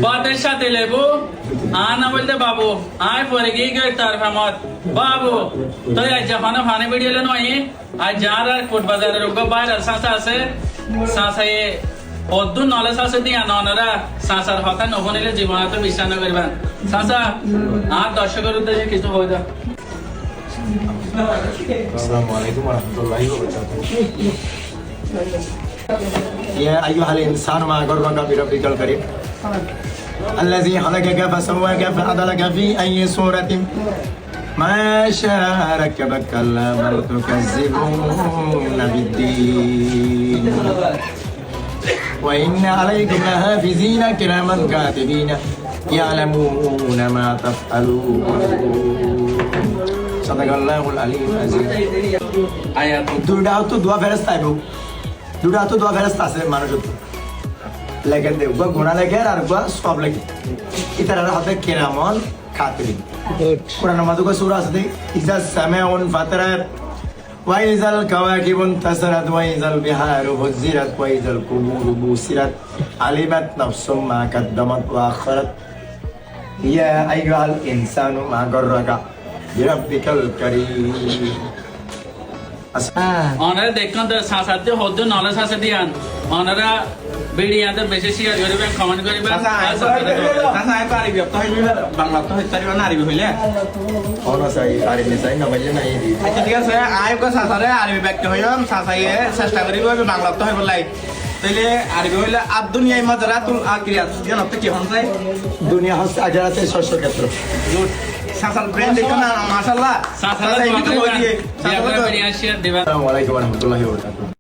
বাতের সাথে লেবু আনা বলতে বাবু আয় পরে গিয়ে গেল তার ফেমত বাবু তো যখন ফানে বেরিয়ে নয় আর যার আর কোট বাজারের বাইরে সাঁসা আছে সাঁসাই অদ্দুর নলেজ আছে দিয়া ননরা সাঁসার হতা নবনিলে জীবন তো বিশ্বাস করবেন সাঁসা আর দর্শকের উদ্দেশ্যে কিছু হয়ে যাক। Assalamualaikum warahmatullahi wabarakatuh. يا أيها الإنسان ما غرك بربك الكريم الذي خلقك فسواك فعدلك في أي صورة ما شاء ركبك كلا بل تكذبون بالدين وإن عليكم لحافظين كراما كاتبين يعلمون ما تفعلون Sadaqallahul Aliyyul Azim. আয়াত দুটা তো দোয়া ফেরেস্তা আইবো দুটা তো দোয়া ফেরেস্তা আছে মানুষের তো লেখেন দেব গুণা লেখে আর সব লেখে ইতার হাতে কেরামন খাতিবিন কোরআন মাদুকা সূরা আছে ইজা সামাউন ফাতারাত ওয়া ইজাল কাওয়াকিবুন তাসারাত ওয়া ইজাল বিহারু হুজিরাত ওয়া ইজাল কুবুরু বুসিরাত আলিমাত নাফসুম মা কাদ্দামাত ওয়া আখরাত ইয়া আইয়ুহাল ইনসানু মা গাররাকা বিরাব্বিকাল কারীম। অনারা দেখুন তো সাঁসাতে হদ্দু নলেজ আছে দিয়ান অনারা ভিডিওতে বেশি শেয়ার করবেন কমেন্ট করবেন বাংলা তো হইতে পারিবা না আরবি হইলে Ono saya hari ini saya nggak banyak naik di. আচ্ছা ঠিক আছে আইব সাসারে আরবি ব্যাখ্যা হইম সাসাইয়ে চেষ্টা করিব বাংলা তো হইব লাই তাইলে আরবি হইলে আদ-দুনিয়া মাজরাতুল আখিরাত জানো তো কি হন যায় Dunia harus ajaran saya sosok ketro. Good সাসাল ব্রেন দেখো না মাশাআল্লাহ সাঁসাতে সাসাই কিন্তু হই দিয়ে ভিডিও শেয়ার দিবেন। Assalamualaikum warahmatullahi wabarakatuh.